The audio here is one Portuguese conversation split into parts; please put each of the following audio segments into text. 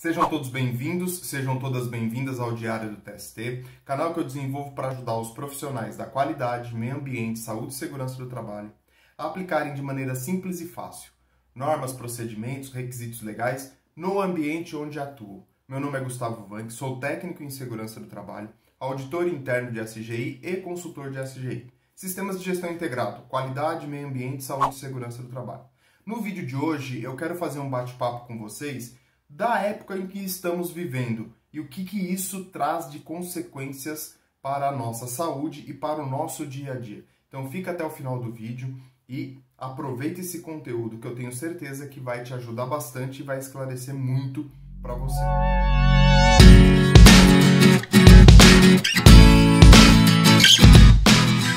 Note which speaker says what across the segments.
Speaker 1: Sejam todos bem-vindos, sejam todas bem-vindas ao Diário do TST, canal que eu desenvolvo para ajudar os profissionais da qualidade, meio ambiente, saúde e segurança do trabalho a aplicarem de maneira simples e fácil normas, procedimentos, requisitos legais no ambiente onde atuam. Meu nome é Gustavo Vanck, sou técnico em segurança do trabalho, auditor interno de SGI e consultor de SGI. Sistemas de gestão integrado, qualidade, meio ambiente, saúde e segurança do trabalho. No vídeo de hoje eu quero fazer um bate-papo com vocês da época em que estamos vivendo e o que isso traz de consequências para a nossa saúde e para o nosso dia a dia. Então fica até o final do vídeo e aproveita esse conteúdo que eu tenho certeza que vai te ajudar bastante e vai esclarecer muito para você.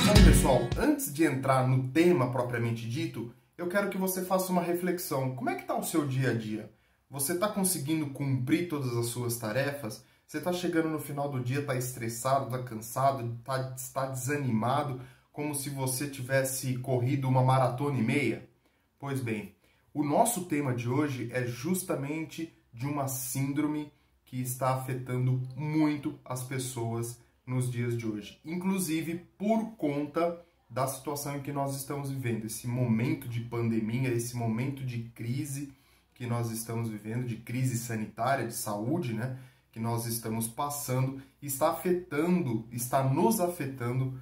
Speaker 1: Bom, pessoal, antes de entrar no tema propriamente dito, eu quero que você faça uma reflexão. Como é que está o seu dia a dia? Você está conseguindo cumprir todas as suas tarefas? Você está chegando no final do dia, está estressado, está cansado, está desanimado, como se você tivesse corrido uma maratona e meia? Pois bem, o nosso tema de hoje é justamente de uma síndrome que está afetando muito as pessoas nos dias de hoje. Inclusive por conta da situação em que nós estamos vivendo, esse momento de pandemia, esse momento de crise que nós estamos vivendo, de crise sanitária, de saúde, né, que nós estamos passando, está nos afetando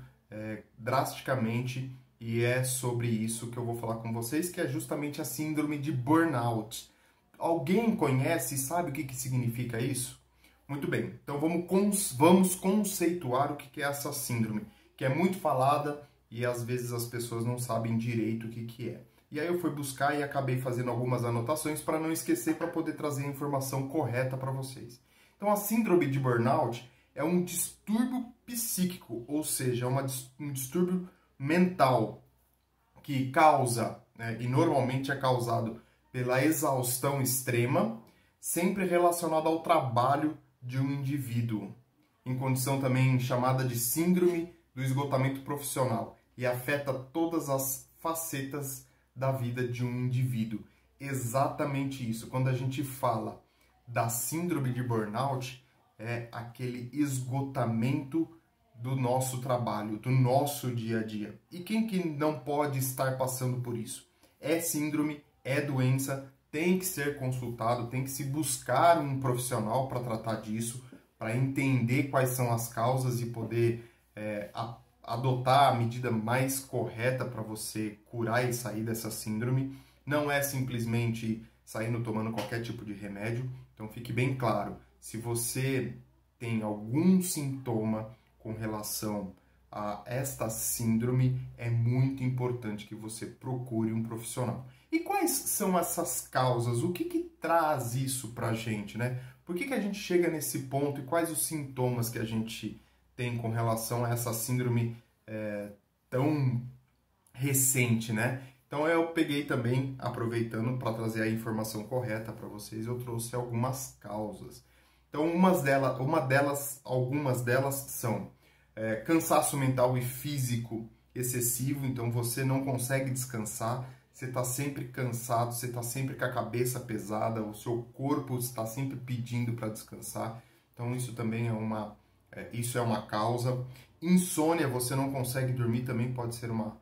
Speaker 1: drasticamente, e é sobre isso que eu vou falar com vocês, que é justamente a síndrome de burnout. Alguém conhece e sabe o que significa isso? Muito bem, então vamos conceituar o que é essa síndrome, que é muito falada e às vezes as pessoas não sabem direito o que é. E aí eu fui buscar e acabei fazendo algumas anotações para não esquecer, para poder trazer a informação correta para vocês. Então a síndrome de burnout é um distúrbio psíquico, ou seja, um distúrbio mental que causa, né, e normalmente é causado pela exaustão extrema, sempre relacionado ao trabalho de um indivíduo, em condição também chamada de síndrome do esgotamento profissional, e afeta todas as facetas da vida de um indivíduo. Exatamente isso. Quando a gente fala da síndrome de burnout, é aquele esgotamento do nosso trabalho, do nosso dia a dia. E quem que não pode estar passando por isso? É síndrome, é doença, tem que ser consultado, tem que se buscar um profissional para tratar disso, para entender quais são as causas e poder adotar a medida mais correta para você curar e sair dessa síndrome. Não é simplesmente saindo tomando qualquer tipo de remédio. Então fique bem claro, se você tem algum sintoma com relação a esta síndrome, é muito importante que você procure um profissional. E quais são essas causas? O que traz isso pra gente, né? Por que a gente chega nesse ponto e quais os sintomas que a gente tem com relação a essa síndrome tão recente, né? Então eu peguei também, aproveitando para trazer a informação correta para vocês, eu trouxe algumas causas. Então algumas delas são cansaço mental e físico excessivo, então você não consegue descansar, você está sempre cansado, você está sempre com a cabeça pesada, o seu corpo está sempre pedindo para descansar, então isso também é uma causa. Insônia, você não consegue dormir, também pode ser uma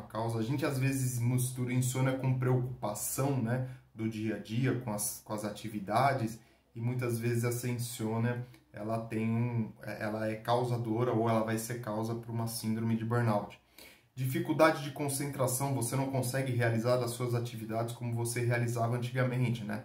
Speaker 1: causa. A gente às vezes mistura insônia com preocupação, né, do dia a dia, com as atividades, e muitas vezes essa insônia ela é causadora ou ela vai ser causa para uma síndrome de burnout. Dificuldade de concentração, você não consegue realizar as suas atividades como você realizava antigamente, né?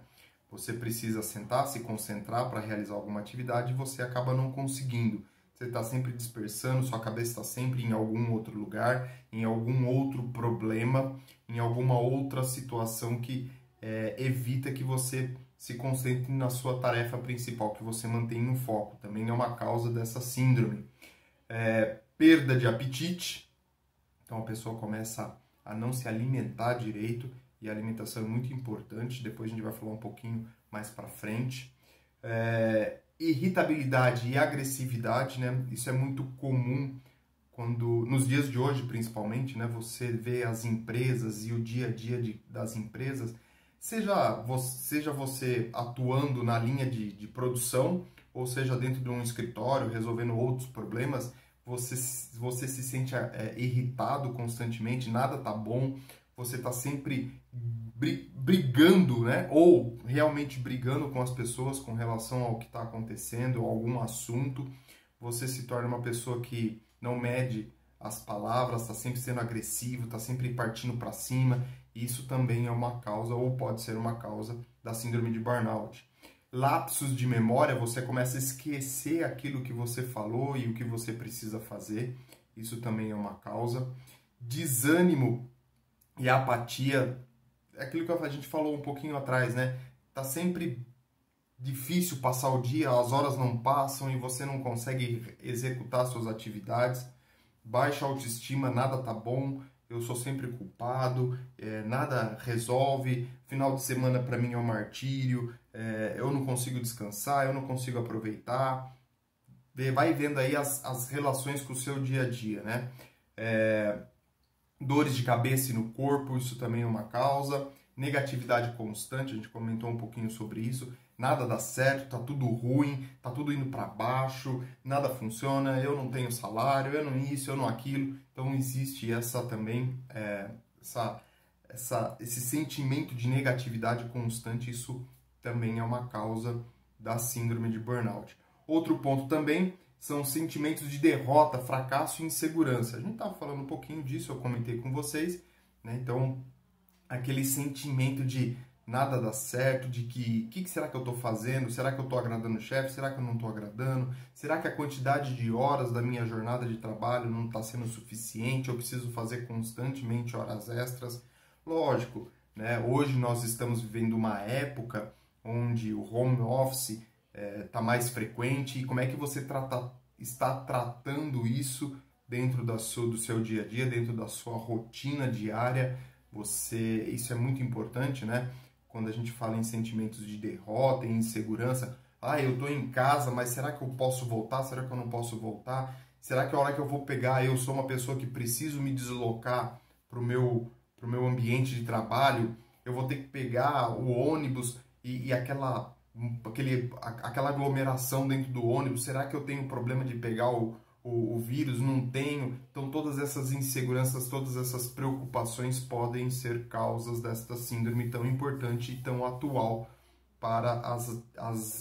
Speaker 1: Você precisa sentar, se concentrar para realizar alguma atividade e você acaba não conseguindo. Você está sempre dispersando, sua cabeça está sempre em algum outro lugar, em algum outro problema, em alguma outra situação que evita que você se concentre na sua tarefa principal, que você mantenha o foco. Também é uma causa dessa síndrome. Perda de apetite. Então a pessoa começa a não se alimentar direito, e a alimentação é muito importante, depois a gente vai falar um pouquinho mais para frente. Irritabilidade e agressividade, né? Isso é muito comum nos dias de hoje, principalmente, né? Você vê as empresas e o dia a dia das empresas Seja você atuando na linha de produção, ou seja dentro de um escritório, resolvendo outros problemas, você se sente irritado constantemente, nada tá bom, você tá sempre brigando, né? Ou realmente brigando com as pessoas com relação ao que está acontecendo, algum assunto, você se torna uma pessoa que não mede as palavras, está sempre sendo agressivo, está sempre partindo para cima. Isso também é uma causa, ou pode ser uma causa, da síndrome de burnout. Lapsos de memória, você começa a esquecer aquilo que você falou e o que você precisa fazer. Isso também é uma causa. Desânimo e apatia, é aquilo que a gente falou um pouquinho atrás, né? Tá sempre difícil passar o dia, as horas não passam e você não consegue executar suas atividades. Baixa autoestima, nada tá bom, eu sou sempre culpado, nada resolve, final de semana para mim é um martírio, eu não consigo descansar, eu não consigo aproveitar. Vai vendo aí as relações com o seu dia a dia, né? Dores de cabeça e no corpo, isso também é uma causa. Negatividade constante, a gente comentou um pouquinho sobre isso. Nada dá certo, tá tudo ruim, tá tudo indo para baixo, nada funciona, eu não tenho salário, eu não isso, eu não aquilo. Então existe essa também, esse sentimento de negatividade constante, isso também é uma causa da síndrome de burnout. Outro ponto também são sentimentos de derrota, fracasso e insegurança. A gente estava falando um pouquinho disso, eu comentei com vocês, né? Então, aquele sentimento de nada dá certo, de que será que eu estou fazendo? Será que eu estou agradando o chefe? Será que eu não estou agradando? Será que a quantidade de horas da minha jornada de trabalho não está sendo suficiente? Eu preciso fazer constantemente horas extras? Lógico, né? Hoje nós estamos vivendo uma época onde o home office está mais frequente. E como é que você está tratando isso dentro do seu dia a dia, dentro da sua rotina diária? Isso é muito importante, né? Quando a gente fala em sentimentos de derrota, em insegurança, eu tô em casa, mas será que eu posso voltar? Será que eu não posso voltar? Será que a hora que eu vou pegar, eu sou uma pessoa que preciso me deslocar pro meu ambiente de trabalho, eu vou ter que pegar o ônibus e aquela aglomeração dentro do ônibus? Será que eu tenho problema de pegar o vírus? Não tenho. Então todas essas inseguranças, todas essas preocupações podem ser causas desta síndrome tão importante e tão atual para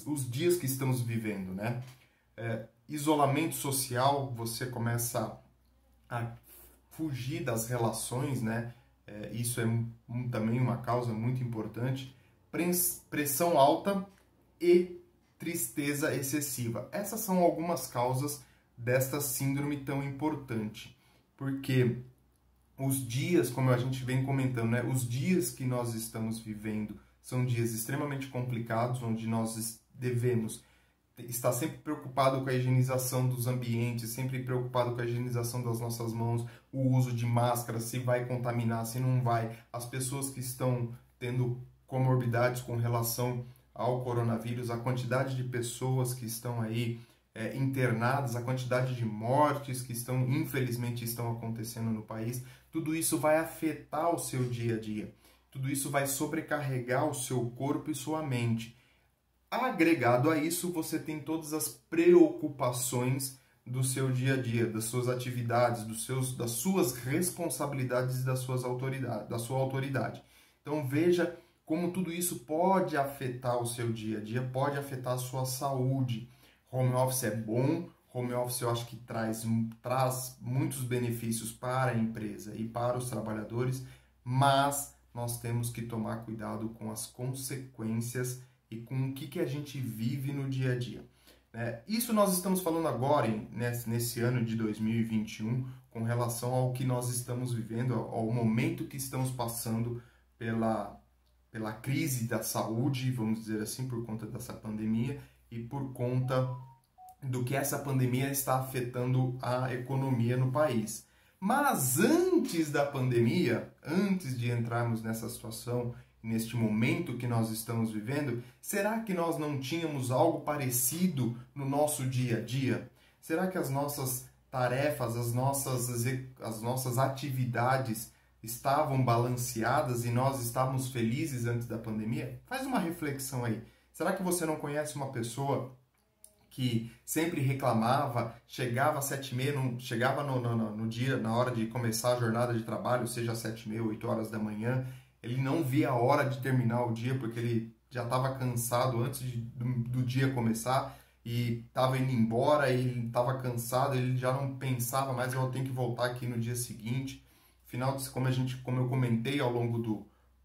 Speaker 1: os dias que estamos vivendo, né? Isolamento social, você começa a fugir das relações, né? Isso é também uma causa muito importante. Pressão alta e tristeza excessiva. Essas são algumas causas desta síndrome tão importante, porque os dias, como a gente vem comentando, né, os dias que nós estamos vivendo são dias extremamente complicados, onde nós devemos estar sempre preocupado com a higienização dos ambientes, sempre preocupado com a higienização das nossas mãos, o uso de máscara, se vai contaminar, se não vai, as pessoas que estão tendo comorbidades com relação ao coronavírus, a quantidade de pessoas que estão aí internadas, a quantidade de mortes que infelizmente estão acontecendo no país, tudo isso vai afetar o seu dia a dia, tudo isso vai sobrecarregar o seu corpo e sua mente. Agregado a isso, você tem todas as preocupações do seu dia a dia, das suas atividades, das suas responsabilidades e da sua autoridade. Então veja como tudo isso pode afetar o seu dia a dia, pode afetar a sua saúde. Home office é bom, home office eu acho que traz muitos benefícios para a empresa e para os trabalhadores, mas nós temos que tomar cuidado com as consequências e com o que a gente vive no dia a dia. Isso nós estamos falando agora, nesse ano de 2021, com relação ao que nós estamos vivendo, ao momento que estamos passando pela crise da saúde, vamos dizer assim, por conta dessa pandemia e por conta do que essa pandemia está afetando a economia no país. Mas antes da pandemia, antes de entrarmos nessa situação, neste momento que nós estamos vivendo, será que nós não tínhamos algo parecido no nosso dia a dia? Será que as nossas tarefas, as nossas atividades estavam balanceadas e nós estávamos felizes antes da pandemia? Faz uma reflexão aí. Será que você não conhece uma pessoa que sempre reclamava, chegava às 7h30, chegava no dia, na hora de começar a jornada de trabalho, seja às 7h30, 8 horas da manhã, ele não via a hora de terminar o dia, porque ele já estava cansado antes do dia começar, e estava indo embora, e ele estava cansado, ele já não pensava mais, eu tenho que voltar aqui no dia seguinte. Afinal, como eu comentei ao longo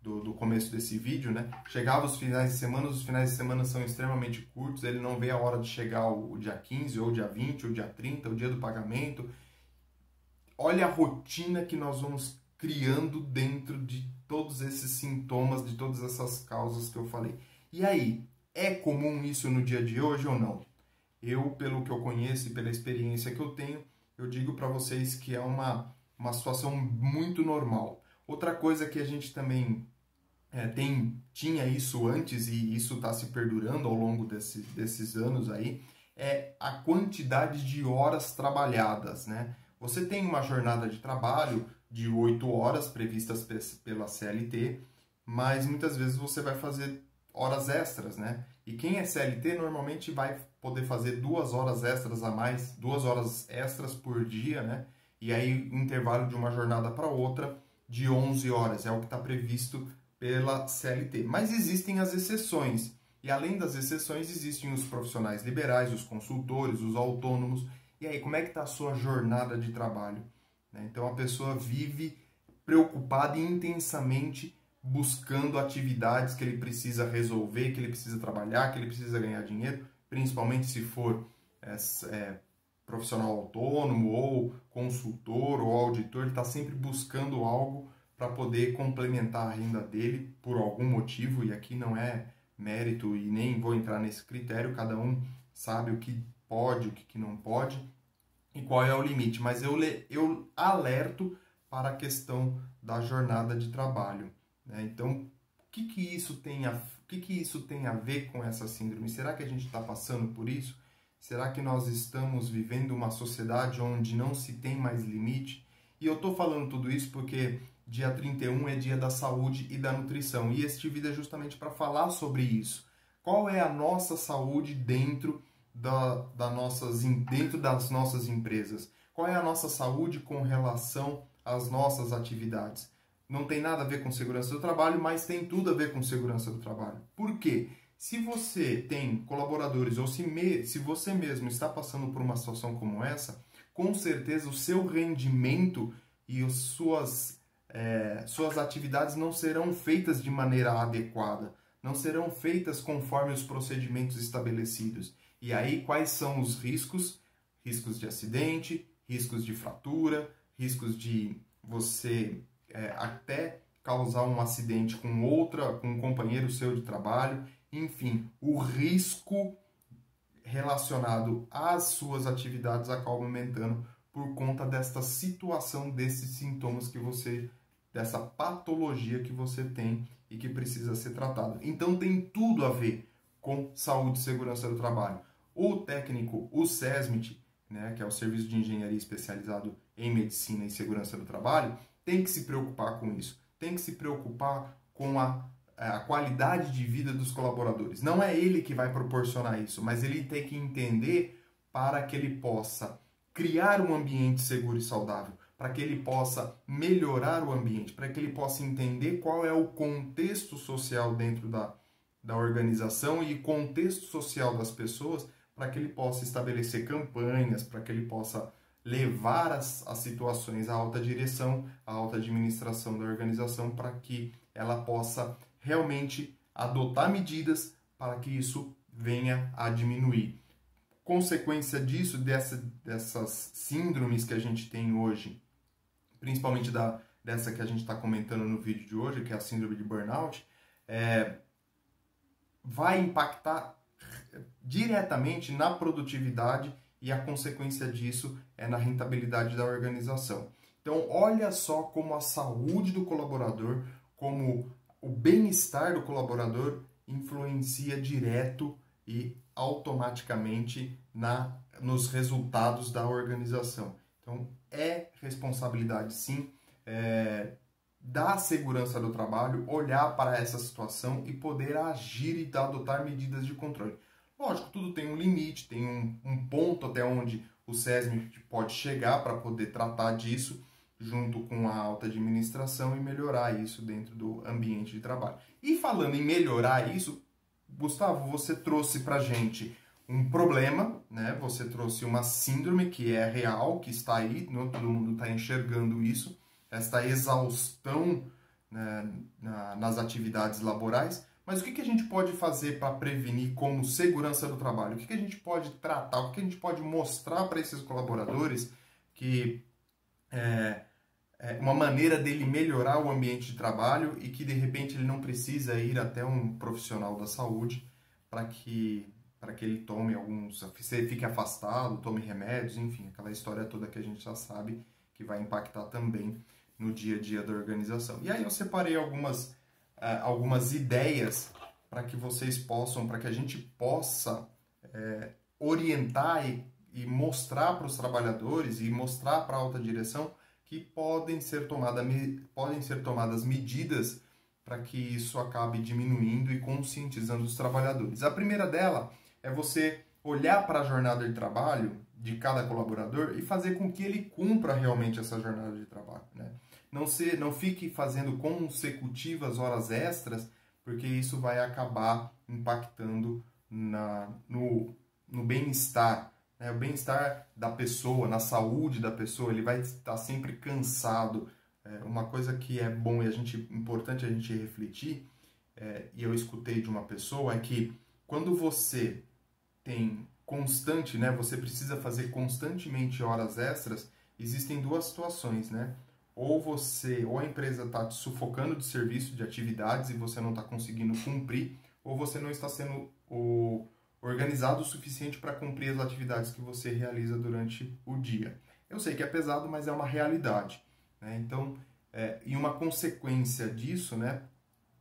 Speaker 1: do começo desse vídeo, né? Chegava os finais de semana são extremamente curtos, ele não vê a hora de chegar o dia 15, ou dia 20, ou dia 30, o dia do pagamento. Olha a rotina que nós vamos criando dentro de todos esses sintomas, de todas essas causas que eu falei. E aí, é comum isso no dia de hoje ou não? Eu, pelo que eu conheço e pela experiência que eu tenho, eu digo para vocês que é uma situação muito normal. Outra coisa que a gente também tinha isso antes e isso está se perdurando ao longo desses anos aí, é a quantidade de horas trabalhadas, né? Você tem uma jornada de trabalho de 8 horas previstas pela CLT, mas muitas vezes você vai fazer horas extras, né? E quem é CLT normalmente vai poder fazer 2 horas extras a mais, 2 horas extras por dia, né? E aí o intervalo de uma jornada para outra de 11 horas, é o que está previsto pela CLT. Mas existem as exceções. E além das exceções, existem os profissionais liberais, os consultores, os autônomos. E aí, como é que está a sua jornada de trabalho? Então, a pessoa vive preocupada e intensamente buscando atividades que ele precisa resolver, que ele precisa trabalhar, que ele precisa ganhar dinheiro, principalmente se for profissional autônomo, ou consultor, ou auditor, ele está sempre buscando algo para poder complementar a renda dele por algum motivo, e aqui não é mérito e nem vou entrar nesse critério, cada um sabe o que pode, o que não pode e qual é o limite, mas eu alerto para a questão da jornada de trabalho, né? Então, o que isso tem a ver com essa síndrome? Será que a gente está passando por isso? Será que nós estamos vivendo uma sociedade onde não se tem mais limite? E eu estou falando tudo isso porque dia 31 é dia da saúde e da nutrição. E este vídeo é justamente para falar sobre isso. Qual é a nossa saúde dentro dentro das nossas empresas? Qual é a nossa saúde com relação às nossas atividades? Não tem nada a ver com segurança do trabalho, mas tem tudo a ver com segurança do trabalho. Por quê? Se você tem colaboradores ou se você mesmo está passando por uma situação como essa, com certeza o seu rendimento e suas atividades não serão feitas de maneira adequada, não serão feitas conforme os procedimentos estabelecidos. E aí, quais são os riscos? Riscos de acidente, riscos de fratura, riscos de você até causar um acidente com um companheiro seu de trabalho. Enfim, o risco relacionado às suas atividades acaba aumentando por conta desta situação, desses sintomas dessa patologia que você tem e que precisa ser tratada. Então tem tudo a ver com saúde e segurança do trabalho. O técnico, o SESMIT, né, que é o Serviço de Engenharia Especializado em Medicina e Segurança do Trabalho, tem que se preocupar com isso. Tem que se preocupar com a qualidade de vida dos colaboradores. Não é ele que vai proporcionar isso, mas ele tem que entender para que ele possa criar um ambiente seguro e saudável, para que ele possa melhorar o ambiente, para que ele possa entender qual é o contexto social dentro da organização e contexto social das pessoas, para que ele possa estabelecer campanhas, para que ele possa levar as situações à alta direção, à alta administração da organização, para que ela possa realmente adotar medidas para que isso venha a diminuir. Consequência disso, dessas síndromes que a gente tem hoje, principalmente dessa que a gente está comentando no vídeo de hoje, que é a síndrome de burnout, vai impactar diretamente na produtividade e a consequência disso é na rentabilidade da organização. Então, olha só como a saúde do colaborador, como o bem-estar do colaborador influencia direto e automaticamente nos resultados da organização. Então, é responsabilidade, sim, da segurança do trabalho, olhar para essa situação e poder agir e adotar medidas de controle. Lógico, tudo tem um limite, tem um ponto até onde o SESM pode chegar para poder tratar disso, junto com a alta administração, e melhorar isso dentro do ambiente de trabalho. E falando em melhorar isso, Gustavo, você trouxe para a gente um problema, né? Você trouxe uma síndrome que é real, que está aí, não todo mundo está enxergando isso, esta exaustão, né, nas atividades laborais. Mas o que a gente pode fazer para prevenir como segurança do trabalho? O que a gente pode tratar? O que a gente pode mostrar para esses colaboradores que é uma maneira dele melhorar o ambiente de trabalho e que de repente ele não precisa ir até um profissional da saúde para que ele tome alguns, fique afastado, tome remédios, enfim, aquela história toda que a gente já sabe que vai impactar também no dia a dia da organização. E aí eu separei algumas ideias para que vocês possam, para que a gente possa orientar e mostrar para os trabalhadores e mostrar para a alta direção que podem ser tomadas medidas para que isso acabe diminuindo e conscientizando os trabalhadores. A primeira dela é você olhar para a jornada de trabalho de cada colaborador e fazer com que ele cumpra realmente essa jornada de trabalho, né? Não fique fazendo consecutivas horas extras, porque isso vai acabar impactando no bem-estar, né? O bem-estar da pessoa, na saúde da pessoa, ele vai estar sempre cansado. Uma coisa que é bom e importante a gente refletir, e eu escutei de uma pessoa, é que quando você tem constante, né, você precisa fazer constantemente horas extras, existem duas situações, né? Ou a empresa está te sufocando de serviço, de atividades, e você não está conseguindo cumprir, ou você não está sendo organizado o suficiente para cumprir as atividades que você realiza durante o dia. Eu sei que é pesado, mas é uma realidade, né? Então, e uma consequência disso, né?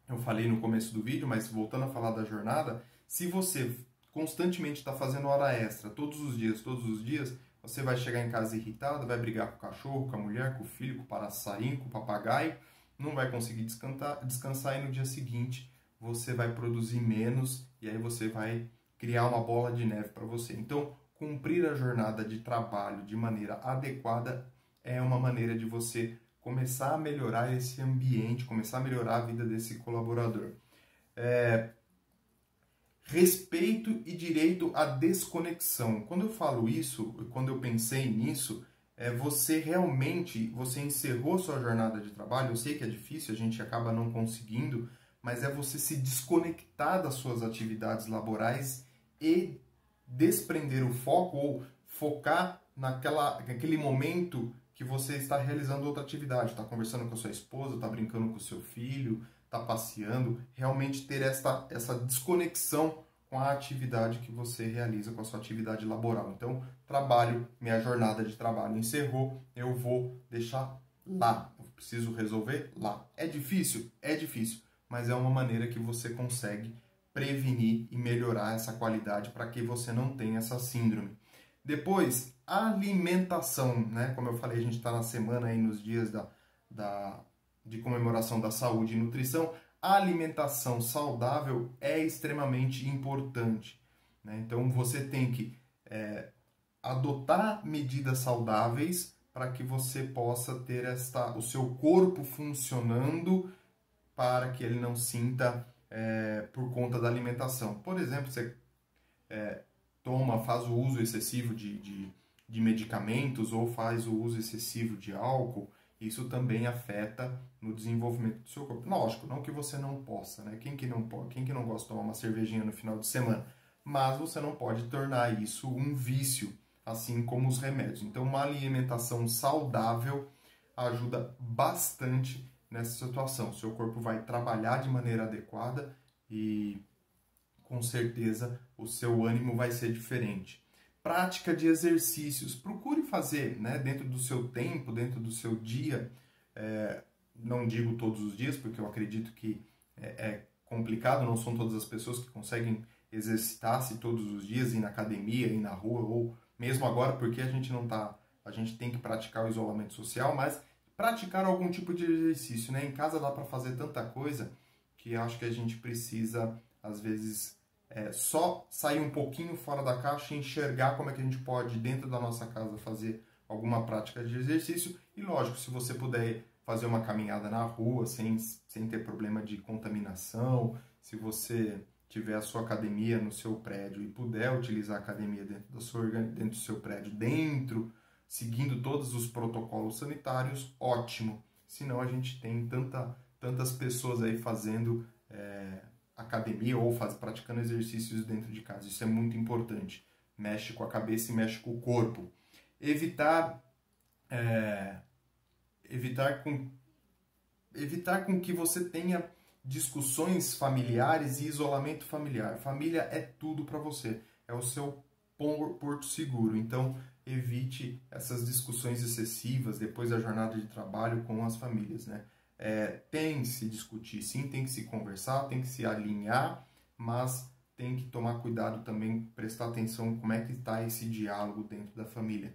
Speaker 1: Eu falei no começo do vídeo, mas voltando a falar da jornada, se você constantemente está fazendo hora extra todos os dias, você vai chegar em casa irritado, vai brigar com o cachorro, com a mulher, com o filho, com o passarinho, com o papagaio, não vai conseguir descansar e no dia seguinte você vai produzir menos e aí você vai criar uma bola de neve para você. Então, cumprir a jornada de trabalho de maneira adequada é uma maneira de você começar a melhorar esse ambiente, começar a melhorar a vida desse colaborador. Respeito e direito à desconexão. Quando eu falo isso, quando eu pensei nisso, você encerrou sua jornada de trabalho. Eu sei que é difícil, a gente acaba não conseguindo, mas é você se desconectar das suas atividades laborais e desprender o foco ou focar naquele momento que você está realizando outra atividade, está conversando com a sua esposa, está brincando com o seu filho, está passeando, realmente ter essa desconexão com a atividade que você realiza, com a sua atividade laboral. Então, minha jornada de trabalho encerrou, eu vou deixar lá, eu preciso resolver lá. É difícil? É difícil, mas é uma maneira que você consegue prevenir e melhorar essa qualidade para que você não tenha essa síndrome. Depois, alimentação, né? Como eu falei, a gente está na semana aí, nos dias de comemoração da saúde e nutrição. A alimentação saudável é extremamente importante, né? Então, você tem que adotar medidas saudáveis para que você possa ter o seu corpo funcionando para que ele não sinta por conta da alimentação. Por exemplo, você faz o uso excessivo de medicamentos ou faz o uso excessivo de álcool, isso também afeta no desenvolvimento do seu corpo. Lógico, não que você não possa, né? Quem que não gosta de tomar uma cervejinha no final de semana? Mas você não pode tornar isso um vício, assim como os remédios. Então, uma alimentação saudável ajuda bastante nessa situação. O seu corpo vai trabalhar de maneira adequada e, com certeza, o seu ânimo vai ser diferente. Prática de exercícios. Procure fazer, né, dentro do seu tempo, dentro do seu dia. Não digo todos os dias, porque eu acredito que é complicado, não são todas as pessoas que conseguem exercitar-se todos os dias, ir na academia, ir na rua, ou mesmo agora, porque a gente tem que praticar o isolamento social, mas praticar algum tipo de exercício, né? Em casa dá para fazer tanta coisa que acho que a gente precisa, às vezes, só sair um pouquinho fora da caixa e enxergar como é que a gente pode, dentro da nossa casa, fazer alguma prática de exercício. E, lógico, se você puder fazer uma caminhada na rua sem ter problema de contaminação, se você tiver a sua academia no seu prédio e puder utilizar a academia dentro do seu prédio, seguindo todos os protocolos sanitários, ótimo. Senão a gente tem tantas pessoas aí fazendo academia ou praticando exercícios dentro de casa. Isso é muito importante. Mexe com a cabeça e mexe com o corpo. Evitar com que você tenha discussões familiares e isolamento familiar. Família é tudo para você. É o seu porto seguro. Então, evite essas discussões excessivas depois da jornada de trabalho com as famílias, né? Tem que se discutir, sim, tem que se conversar, tem que se alinhar, mas tem que tomar cuidado também, prestar atenção como é que está esse diálogo dentro da família.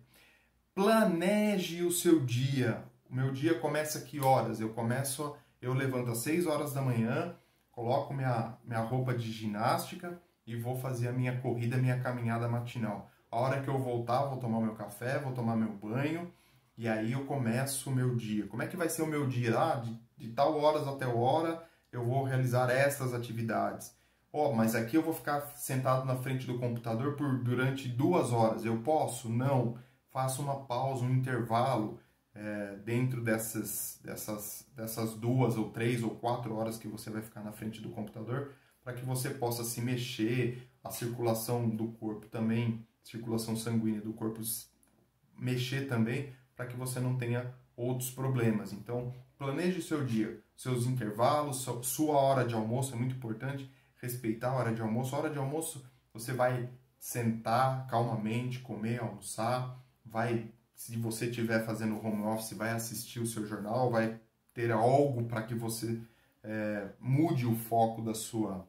Speaker 1: Planeje o seu dia. O meu dia começa a que horas? Eu levanto às 6 horas da manhã, coloco minha roupa de ginástica e vou fazer a minha corrida, minha caminhada matinal. A hora que eu voltar, vou tomar meu café, vou tomar meu banho e aí eu começo o meu dia. Como é que vai ser o meu dia? De tal horas até hora eu vou realizar estas atividades. Mas aqui eu vou ficar sentado na frente do computador durante 2 horas. Eu posso? Não. Faça uma pausa, um intervalo dentro dessas 2 ou 3 ou 4 horas que você vai ficar na frente do computador, para que você possa se mexer, a circulação do corpo também, circulação sanguínea do corpo mexer também, para que você não tenha outros problemas. Então, planeje o seu dia, seus intervalos, sua hora de almoço, é muito importante respeitar a hora de almoço. A hora de almoço você vai sentar calmamente, comer, almoçar, se você estiver fazendo home office, vai assistir o seu jornal, vai ter algo para que você mude o foco da sua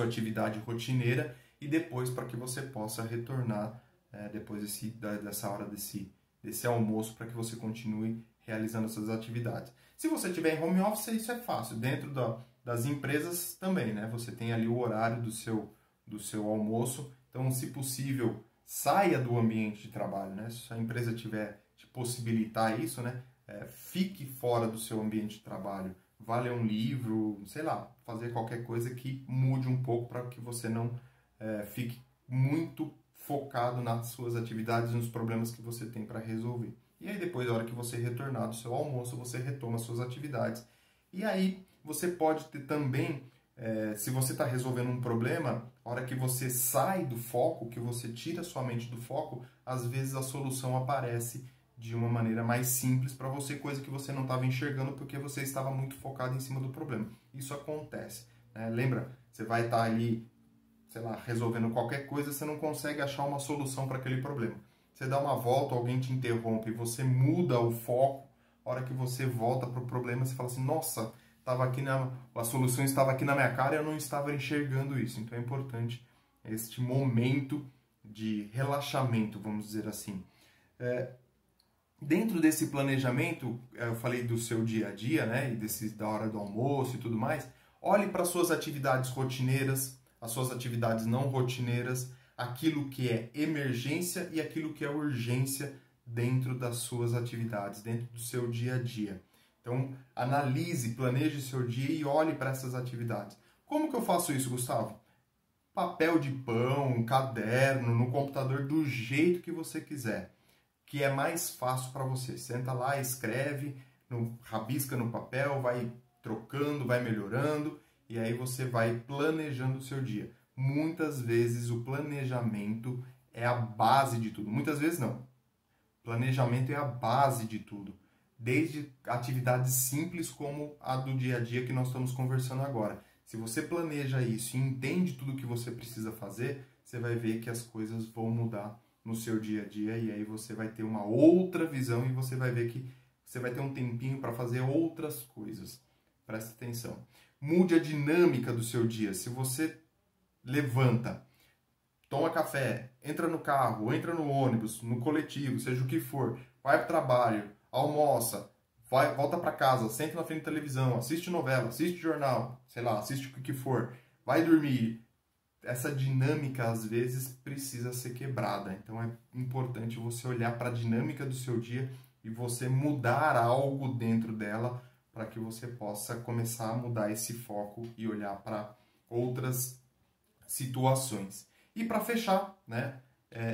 Speaker 1: atividade rotineira e depois para que você possa retornar depois dessa hora desse almoço, para que você continue realizando essas atividades. Se você estiver em home office, isso é fácil. Dentro das empresas também, né? Você tem ali o horário do seu almoço. Então, se possível, saia do ambiente de trabalho, né? Se a empresa tiver te possibilitar isso, né? Fique fora do seu ambiente de trabalho. Vá ler um livro, sei lá, fazer qualquer coisa que mude um pouco para que você não fique muito focado nas suas atividades, nos problemas que você tem para resolver. E aí depois, na hora que você retornar do seu almoço, você retoma as suas atividades. E aí você pode ter também, se você está resolvendo um problema, a hora que você sai do foco, que você tira sua mente do foco, às vezes a solução aparece de uma maneira mais simples para você, coisa que você não estava enxergando porque você estava muito focado em cima do problema. Isso acontece, né? Lembra? Você vai estar ali, sei lá, resolvendo qualquer coisa, você não consegue achar uma solução para aquele problema. Você dá uma volta, alguém te interrompe, você muda o foco, a hora que você volta para o problema, você fala assim, nossa, a solução estava aqui na minha cara e eu não estava enxergando isso. Então é importante este momento de relaxamento, vamos dizer assim. Dentro desse planejamento, eu falei do seu dia a dia, né, e da hora do almoço e tudo mais, olhe para suas atividades rotineiras, as suas atividades não rotineiras, aquilo que é emergência e aquilo que é urgência dentro das suas atividades, dentro do seu dia a dia. Então, analise, planeje seu dia e olhe para essas atividades. Como que eu faço isso, Gustavo? Papel de pão, caderno, no computador, do jeito que você quiser, que é mais fácil para você. Senta lá, escreve, rabisca no papel, vai trocando, vai melhorando, e aí você vai planejando o seu dia. Muitas vezes o planejamento é a base de tudo. Muitas vezes não. Planejamento é a base de tudo. Desde atividades simples como a do dia a dia que nós estamos conversando agora. Se você planeja isso e entende tudo o que você precisa fazer, você vai ver que as coisas vão mudar no seu dia a dia e aí você vai ter uma outra visão e você vai ver que você vai ter um tempinho para fazer outras coisas. Presta atenção. Mude a dinâmica do seu dia. Se você levanta, toma café, entra no carro, entra no ônibus, no coletivo, seja o que for, vai para o trabalho, almoça, volta para casa, senta na frente da televisão, assiste novela, assiste jornal, sei lá, assiste o que for, vai dormir. Essa dinâmica, às vezes, precisa ser quebrada. Então, é importante você olhar para a dinâmica do seu dia e você mudar algo dentro dela para que você possa começar a mudar esse foco e olhar para outras situações. E para fechar, né,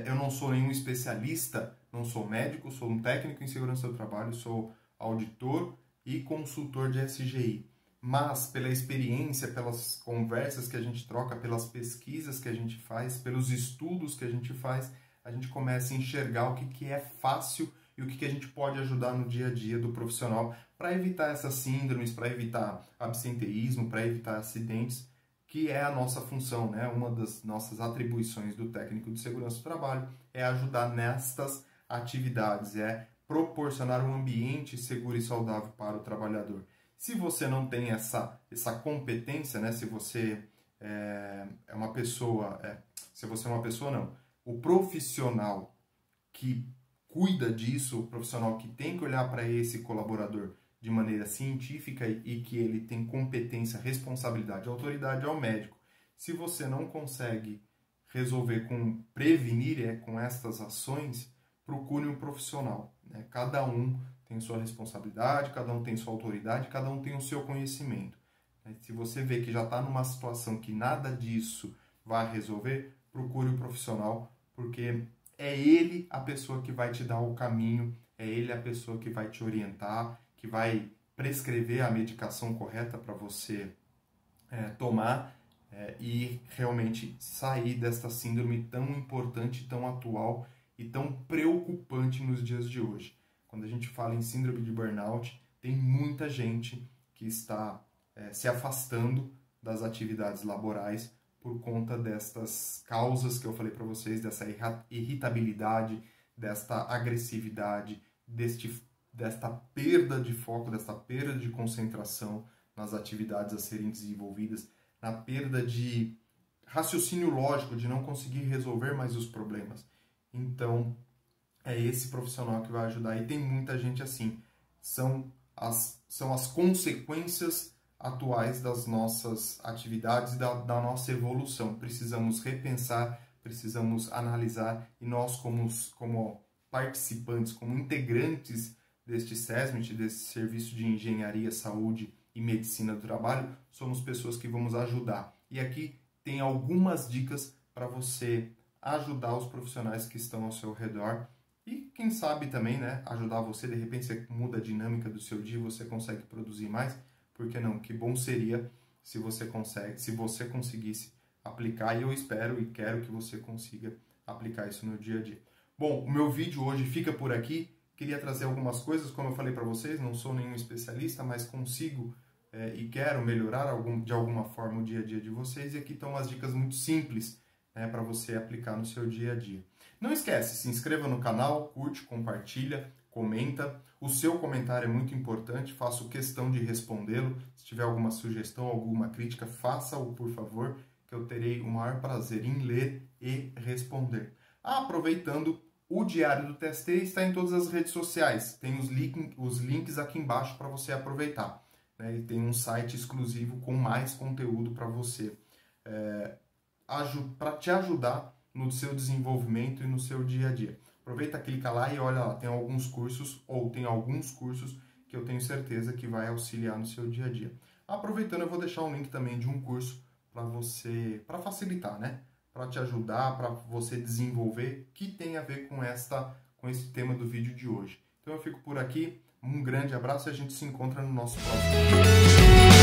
Speaker 1: eu não sou nenhum especialista, não sou médico, sou um técnico em segurança do trabalho, sou auditor e consultor de SGI. Mas pela experiência, pelas conversas que a gente troca, pelas pesquisas que a gente faz, pelos estudos que a gente faz, a gente começa a enxergar o que é fácil e o que a gente pode ajudar no dia a dia do profissional para evitar essas síndromes, para evitar absenteísmo, para evitar acidentes, que é a nossa função, né? Uma das nossas atribuições do técnico de segurança do trabalho é ajudar nestas atividades, é proporcionar um ambiente seguro e saudável para o trabalhador. Se você não tem essa competência, né? Se você é uma pessoa... se você é uma pessoa, não. O profissional que cuida disso, o profissional que tem que olhar para esse colaborador de maneira científica e que ele tem competência, responsabilidade, autoridade ao médico. Se você não consegue resolver prevenir com estas ações, procure um profissional, né? Cada um tem sua responsabilidade, cada um tem sua autoridade, cada um tem o seu conhecimento. Se você vê que já está numa situação que nada disso vai resolver, procure um profissional, porque é ele a pessoa que vai te dar o caminho, é ele a pessoa que vai te orientar, que vai prescrever a medicação correta para você tomar e realmente sair desta síndrome tão importante, tão atual e tão preocupante nos dias de hoje. Quando a gente fala em síndrome de burnout, tem muita gente que está se afastando das atividades laborais por conta destas causas que eu falei para vocês, dessa irritabilidade, desta agressividade, desta perda de foco, desta perda de concentração nas atividades a serem desenvolvidas, na perda de raciocínio lógico, de não conseguir resolver mais os problemas. Então, é esse profissional que vai ajudar. E tem muita gente assim. São as consequências atuais das nossas atividades e da nossa evolução. Precisamos repensar, precisamos analisar, e nós como participantes, como integrantes deste SESMIT, desse Serviço de Engenharia, Saúde e Medicina do Trabalho, somos pessoas que vamos ajudar. E aqui tem algumas dicas para você ajudar os profissionais que estão ao seu redor e, quem sabe também, né, ajudar você. De repente você muda a dinâmica do seu dia, você consegue produzir mais. Por que não? Que bom seria se você conseguisse aplicar, e eu espero e quero que você consiga aplicar isso no dia a dia. Bom, o meu vídeo hoje fica por aqui. Queria trazer algumas coisas, como eu falei para vocês, não sou nenhum especialista, mas consigo e quero melhorar de alguma forma o dia a dia de vocês. E aqui estão umas dicas muito simples, né, para você aplicar no seu dia a dia. Não esquece, se inscreva no canal, curte, compartilha, comenta. O seu comentário é muito importante, faço questão de respondê-lo. Se tiver alguma sugestão, alguma crítica, faça-o, por favor, que eu terei o maior prazer em ler e responder. Aproveitando, o Diário do TST está em todas as redes sociais. Tem os links aqui embaixo para você aproveitar, né? E tem um site exclusivo com mais conteúdo para você, para te ajudar no seu desenvolvimento e no seu dia a dia. Aproveita, clica lá e olha lá, tem alguns cursos que eu tenho certeza que vai auxiliar no seu dia a dia. Aproveitando, eu vou deixar um link também de um curso para facilitar, né? Para te ajudar, para você desenvolver, que tem a ver com esse tema do vídeo de hoje. Então eu fico por aqui, um grande abraço e a gente se encontra no nosso próximo vídeo.